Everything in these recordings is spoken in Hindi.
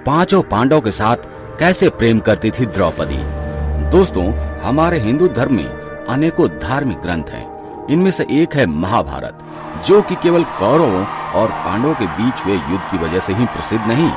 पांचों पांडवों के साथ कैसे प्रेम करती थी द्रौपदी। दोस्तों, हमारे हिंदू धर्म में अनेकों धार्मिक ग्रंथ हैं। इनमें से एक है महाभारत, जो कि केवल कौरवों और पांडवों के बीच हुए युद्ध की वजह से ही प्रसिद्ध नहीं,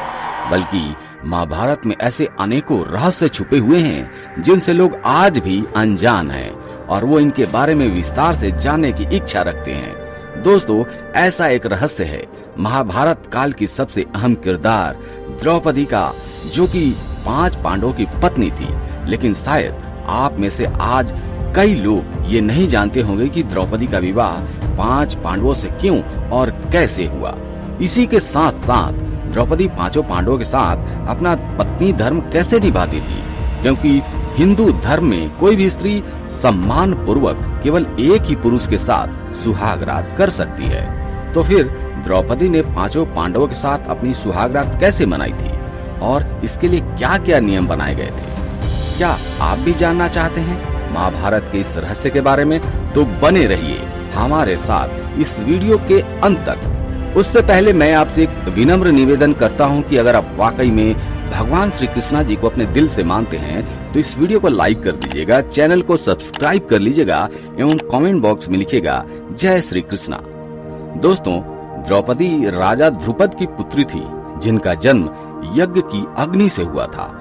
बल्कि महाभारत में ऐसे अनेकों रहस्य छुपे हुए हैं जिनसे लोग आज भी अनजान हैं और वो इनके बारे में विस्तार से जानने की इच्छा रखते हैं। दोस्तों, ऐसा एक रहस्य है महाभारत काल की सबसे अहम किरदार द्रौपदी का, जो कि 5 पांडवों की पत्नी थी। लेकिन शायद आप में से आज कई लोग ये नहीं जानते होंगे कि द्रौपदी का विवाह 5 पांडवों से क्यों और कैसे हुआ। इसी के साथ साथ द्रौपदी पांचों पांडवों के साथ अपना पत्नी धर्म कैसे निभाती थी, क्योंकि हिंदू धर्म में कोई भी स्त्री सम्मान पूर्वक केवल एक ही पुरुष के साथ सुहागरात कर सकती है। तो फिर द्रौपदी ने पांचों पांडवों के साथ अपनी सुहागरात कैसे मनाई थी और इसके लिए क्या क्या नियम बनाए गए थे? क्या आप भी जानना चाहते हैं महाभारत के इस रहस्य के बारे में? तो बने रहिए हमारे साथ इस वीडियो के अंत तक। उससे पहले मैं आपसे एक विनम्र निवेदन करता हूं कि अगर आप वाकई में भगवान श्री कृष्णा जी को अपने दिल से मानते हैं तो इस वीडियो को लाइक कर दीजिएगा, चैनल को सब्सक्राइब कर लीजिएगा एवं कमेंट बॉक्स में लिखिएगा जय श्री कृष्णा। दोस्तों, द्रौपदी राजा ध्रुपद की पुत्री थी, जिनका जन्म यज्ञ की अग्नि से हुआ था।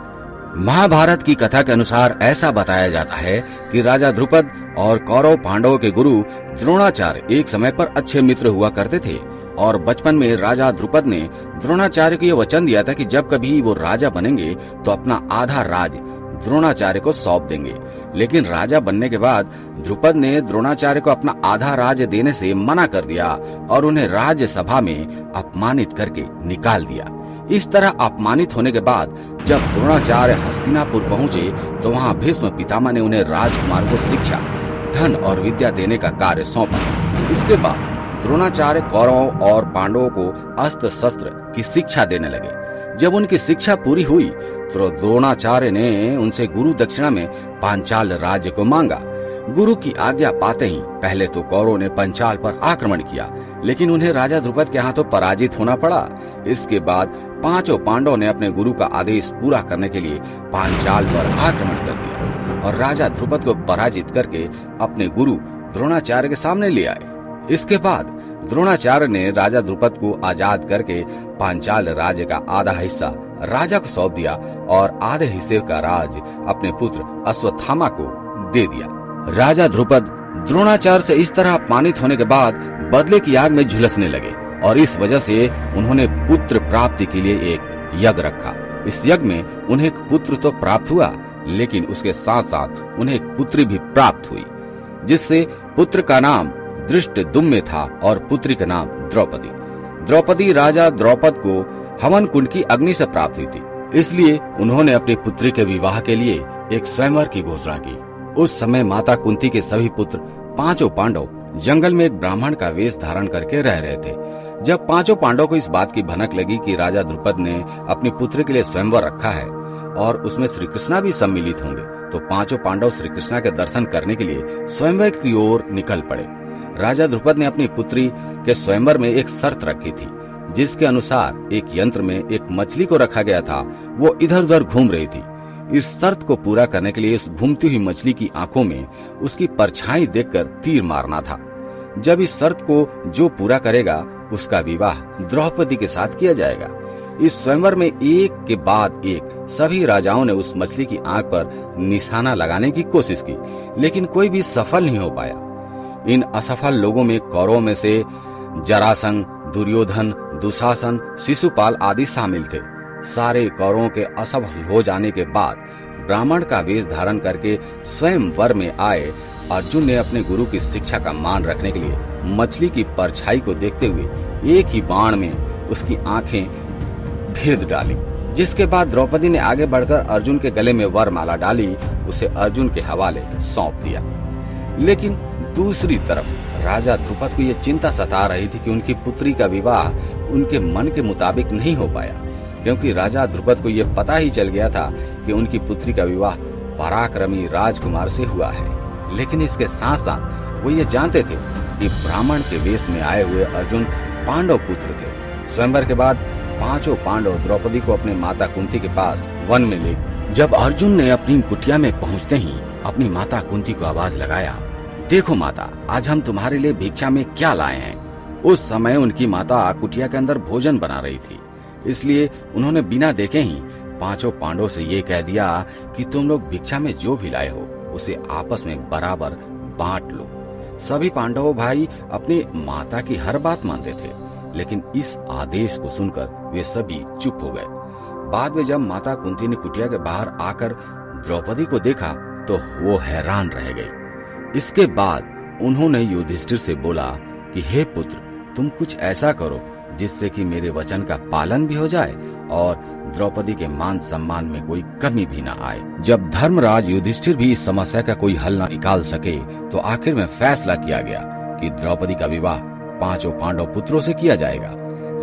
महाभारत की कथा के अनुसार ऐसा बताया जाता है कि राजा ध्रुपद और कौरव पांडवों के गुरु द्रोणाचार्य एक समय पर अच्छे मित्र हुआ करते थे और बचपन में राजा ध्रुपद ने द्रोणाचार्य को यह वचन दिया था कि जब कभी वो राजा बनेंगे तो अपना आधा राज द्रोणाचार्य को सौंप देंगे। लेकिन राजा बनने के बाद ध्रुपद ने द्रोणाचार्य को अपना आधा राज देने से मना कर दिया और उन्हें राज्यसभा में अपमानित करके निकाल दिया। इस तरह अपमानित होने के बाद जब द्रोणाचार्य हस्तिनापुर पहुँचे तो वहाँ भीष्म पितामह ने उन्हें राजकुमार को शिक्षा, धन और विद्या देने का कार्य सौंपा। इसके बाद द्रोणाचार्य कौरवों और पांडवों को अस्त्र शस्त्र की शिक्षा देने लगे। जब उनकी शिक्षा पूरी हुई तो द्रोणाचार्य ने उनसे गुरु दक्षिणा में पांचाल राज्य को मांगा। गुरु की आज्ञा पाते ही पहले तो कौरवों ने पंचाल पर आक्रमण किया, लेकिन उन्हें राजा ध्रुपद के हाथों पराजित होना पड़ा। इसके बाद पांचों पांडवों ने अपने गुरु का आदेश पूरा करने के लिए पांचाल पर आक्रमण कर दिया और राजा ध्रुपद को पराजित करके अपने गुरु द्रोणाचार्य के सामने ले आए। इसके बाद द्रोणाचार्य ने राजा ध्रुपद को आजाद करके पांचाल राज्य का आधा हिस्सा राजा को सौंप दिया और आधे हिस्से का राज अपने पुत्र अश्वत्थामा को दे दिया। राजा ध्रुपद द्रोणाचार्य से इस तरह अपमानित होने के बाद बदले की आग में झुलसने लगे और इस वजह से उन्होंने पुत्र प्राप्ति के लिए एक यज्ञ रखा। इस यज्ञ में उन्हें एक पुत्र तो प्राप्त हुआ, लेकिन उसके साथ साथ उन्हें एक पुत्री भी प्राप्त हुई, जिससे पुत्र का नाम धृष्टद्युम्न था और पुत्री का नाम द्रौपदी। द्रौपदी राजा द्रौपद को हवन कुंड की अग्नि से प्राप्त हुई थी, इसलिए उन्होंने अपनी पुत्री के विवाह के लिए एक स्वयंवर की घोषणा की। उस समय माता कुंती के सभी पुत्र पांचों पांडव जंगल में एक ब्राह्मण का वेश धारण करके रह रहे थे। जब पांचों पांडवों को इस बात की भनक लगी कि राजा द्रुपद ने अपनी पुत्री के लिए स्वयंवर रखा है और उसमें श्री कृष्णा भी सम्मिलित होंगे, तो पांचों पांडव श्री कृष्णा के दर्शन करने के लिए स्वयंवर की ओर निकल पड़े। राजा ध्रुपद ने अपनी पुत्री के स्वयंवर में एक शर्त रखी थी, जिसके अनुसार एक यंत्र में एक मछली को रखा गया था। वो इधर उधर घूम रही थी। इस शर्त को पूरा करने के लिए इस घूमती हुई मछली की आंखों में उसकी परछाई देखकर तीर मारना था। जब इस शर्त को जो पूरा करेगा उसका विवाह द्रौपदी के साथ किया जाएगा। इस स्वयंवर में एक के बाद एक सभी राजाओं ने उस मछली की आंख पर निशाना लगाने की कोशिश की, लेकिन कोई भी सफल नहीं हो पाया। इन असफल लोगों में कौरवों में से जरासंध, दुर्योधन, दुशासन, शिशुपाल आदि शामिल थे। सारे कौरवों के असफल हो जाने के बाद ब्राह्मण का वेश धारण करके स्वयं वर में आए अर्जुन ने अपने गुरु की शिक्षा का मान रखने के लिए मछली की परछाई को देखते हुए एक ही बाण में उसकी आंखें भेद डाली। जिसके बाद द्रौपदी ने आगे बढ़कर अर्जुन के गले में वरमाला डाली, उसे अर्जुन के हवाले सौंप दिया। लेकिन दूसरी तरफ राजा ध्रुपद को यह चिंता सता रही थी कि उनकी पुत्री का विवाह उनके मन के मुताबिक नहीं हो पाया, क्योंकि राजा ध्रुपद को यह पता ही चल गया था कि उनकी पुत्री का विवाह पराक्रमी राजकुमार से हुआ है। लेकिन इसके साथ साथ वो ये जानते थे कि ब्राह्मण के वेश में आए हुए अर्जुन पांडव पुत्र थे। स्वयंवर के बाद पांचों पांडव द्रौपदी को अपने माता कुंती के पास वन में ले। जब अर्जुन ने अपनी कुटिया में पहुंचते ही अपनी माता कुंती को आवाज लगाया, देखो माता, आज हम तुम्हारे लिए भिक्षा में क्या लाए हैं। उस समय उनकी माता कुटिया के अंदर भोजन बना रही थी, इसलिए उन्होंने बिना देखे ही पांचों पांडवों से ये कह दिया कि तुम लोग भिक्षा में जो भी लाए हो उसे आपस में बराबर बांट लो। सभी पांडव भाई अपनी माता की हर बात मानते थे, लेकिन इस आदेश को सुनकर वे सभी चुप हो गए। बाद में जब माता कुंती ने कुटिया के बाहर आकर द्रौपदी को देखा तो वो हैरान रह गई। इसके बाद उन्होंने युधिष्ठिर से बोला कि हे पुत्र, तुम कुछ ऐसा करो जिससे कि मेरे वचन का पालन भी हो जाए और द्रौपदी के मान सम्मान में कोई कमी भी न आए। जब धर्मराज युधिष्ठिर भी इस समस्या का कोई हल न निकाल सके तो आखिर में फैसला किया गया कि द्रौपदी का विवाह पांचों पांडव पुत्रों से किया जाएगा।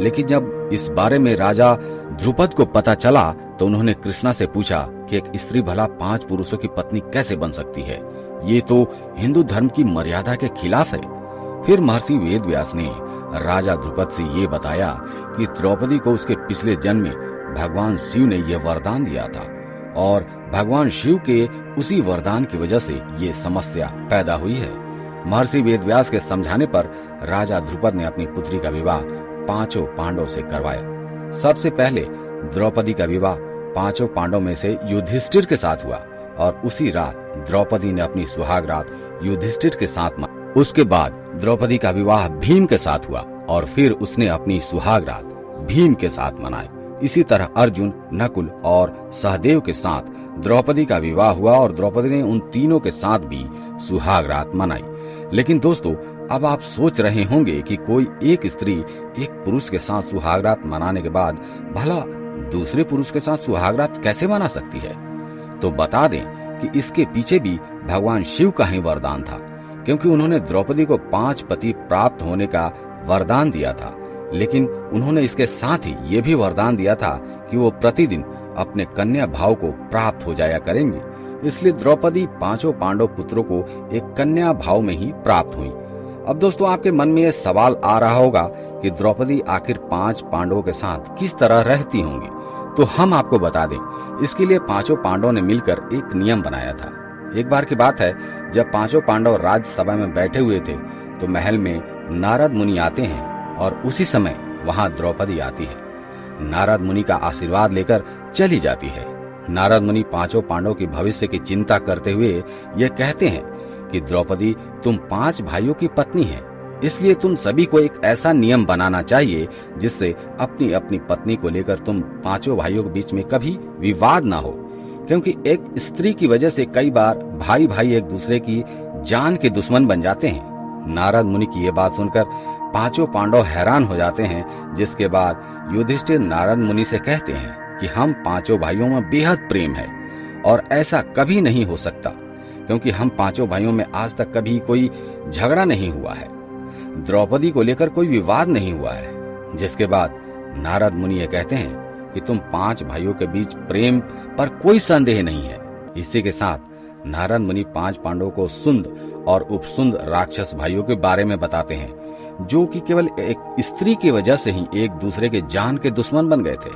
लेकिन जब इस बारे में राजा द्रुपद को पता चला तो उन्होंने कृष्णा से पूछा कि एक स्त्री भला 5 पुरुषों की पत्नी कैसे बन सकती है, ये तो हिंदू धर्म की मर्यादा के खिलाफ है। फिर महर्षि वेदव्यास ने राजा द्रुपद से ये बताया कि द्रौपदी को उसके पिछले जन्म में भगवान शिव ने यह वरदान दिया था और भगवान शिव के उसी वरदान की वजह से ये समस्या पैदा हुई है। महर्षि वेदव्यास के समझाने पर राजा द्रुपद ने अपनी पुत्री का विवाह पांचों पांडव से करवाया। सबसे पहले द्रौपदी का विवाह पांचों पांडव में से युधिष्ठिर के साथ हुआ और उसी रात द्रौपदी ने अपनी सुहाग रात युधिष्ठिर के साथ मनाई। उसके बाद द्रौपदी का विवाह भीम के साथ हुआ और फिर उसने अपनी सुहाग रात भीम के साथ मनाई। इसी तरह अर्जुन, नकुल और सहदेव के साथ द्रौपदी का विवाह हुआ और द्रौपदी ने उन तीनों के साथ भी सुहाग रात मनाई। लेकिन दोस्तों, अब आप सोच रहे होंगे कि कोई एक स्त्री एक पुरुष के साथ सुहाग रात मनाने के बाद भला दूसरे पुरुष के साथ सुहाग रात कैसे मना सकती है। तो बता दें कि इसके पीछे भी भगवान शिव का ही वरदान था, क्योंकि उन्होंने द्रौपदी को 5 पति प्राप्त होने का वरदान दिया था। लेकिन उन्होंने इसके साथ ही ये भी वरदान दिया था कि वो प्रतिदिन अपने कन्या भाव को प्राप्त हो जाया करेंगे। इसलिए द्रौपदी पांचों पांडव पुत्रों को एक कन्या भाव में ही प्राप्त हुई। अब दोस्तों, आपके मन में यह सवाल आ रहा होगा कि द्रौपदी आखिर 5 पांडवों के साथ किस तरह रहती होंगी। तो हम आपको बता दें, इसके लिए पांचों पांडवों ने मिलकर एक नियम बनाया था। एक बार की बात है, जब पांचों पांडव राज्यसभा में बैठे हुए थे तो महल में नारद मुनि आते हैं और उसी समय वहां द्रौपदी आती है। नारद मुनि का आशीर्वाद लेकर चली जाती है। नारद मुनि पांचों पांडवों की भविष्य की चिंता करते हुए ये कहते हैं कि द्रौपदी, तुम 5 भाइयों की पत्नी है, इसलिए तुम सभी को एक ऐसा नियम बनाना चाहिए जिससे अपनी अपनी पत्नी को लेकर तुम पांचों भाइयों के बीच में कभी विवाद ना हो। क्योंकि एक स्त्री की वजह से कई बार भाई भाई एक दूसरे की जान के दुश्मन बन जाते हैं। नारद मुनि की ये बात सुनकर पांचों पांडव हैरान हो जाते हैं, जिसके बाद युधिष्ठिर नारद मुनि से कहते हैं कि हम पांचों भाइयों में बेहद प्रेम है और ऐसा कभी नहीं हो सकता, क्योंकि हम पांचों भाइयों में आज तक कभी कोई झगड़ा नहीं हुआ है, द्रौपदी को लेकर कोई विवाद नहीं हुआ है। जिसके बाद नारद मुनि ये कहते हैं कि तुम 5 भाइयों के बीच प्रेम पर कोई संदेह नहीं है। इसी के साथ नारद मुनि 5 पांडवों को सुंद और उपसुंद राक्षस भाइयों के बारे में बताते हैं, जो कि केवल एक स्त्री की वजह से ही एक दूसरे के जान के दुश्मन बन गए थे।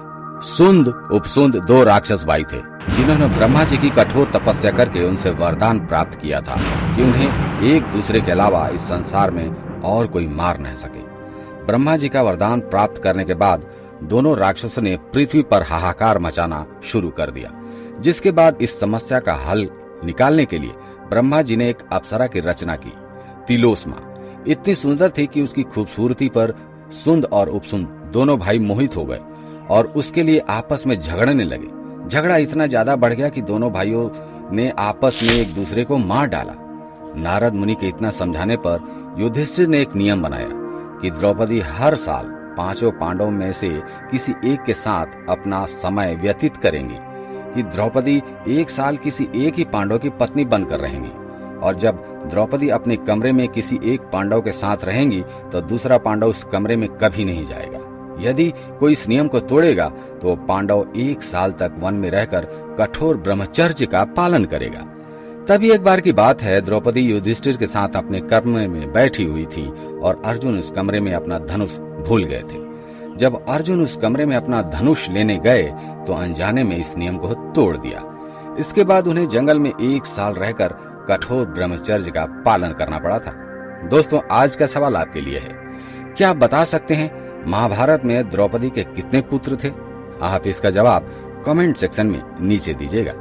सुंद उपसुंद 2 राक्षस भाई थे, जिन्होंने ब्रह्मा जी की कठोर तपस्या करके उनसे वरदान प्राप्त किया था कि उन्हें एक दूसरे के अलावा इस संसार में और कोई मार न सके। ब्रह्मा जी का वरदान प्राप्त करने के बाद दोनों राक्षसों ने पृथ्वी पर हाहाकार मचाना शुरू कर दिया। जिसके बाद इस समस्या का हल निकालने के लिए ब्रह्मा जी ने एक अप्सरा की रचना की। तिलोत्तमा इतनी सुंदर थी कि उसकी खूबसूरती पर सुंद और उपसुंद दोनों भाई मोहित हो गए और उसके लिए आपस में झगड़ने लगे। झगड़ा इतना ज्यादा बढ़ गया कि दोनों भाइयों ने आपस में एक दूसरे को मार डाला। नारद मुनि के इतना समझाने पर युधिष्ठिर ने एक नियम बनाया कि द्रौपदी हर साल 5 पांडवों में से किसी एक के साथ अपना समय व्यतीत करेंगी, कि द्रौपदी 1 साल किसी एक ही पांडव की पत्नी बनकर रहेंगी और जब द्रौपदी अपने कमरे में किसी एक पांडव के साथ रहेंगी तो दूसरा पांडव उस कमरे में कभी नहीं जाएगा। यदि कोई इस नियम को तोड़ेगा तो पांडव 1 साल तक वन में रहकर कठोर ब्रह्मचर्य का पालन करेगा। तभी एक बार की बात है, द्रौपदी युधिष्ठिर के साथ अपने कमरे में बैठी हुई थी और अर्जुन उस कमरे में अपना धनुष भूल गए थे। जब अर्जुन उस कमरे में अपना धनुष लेने गए तो अनजाने में इस नियम को तोड़ दिया। इसके बाद उन्हें जंगल में 1 साल रहकर कठोर ब्रह्मचर्य का पालन करना पड़ा था। दोस्तों, आज का सवाल आपके लिए है, क्या आप बता सकते हैं महाभारत में द्रौपदी के कितने पुत्र थे? आप इसका जवाब कमेंट सेक्शन में नीचे दीजिएगा।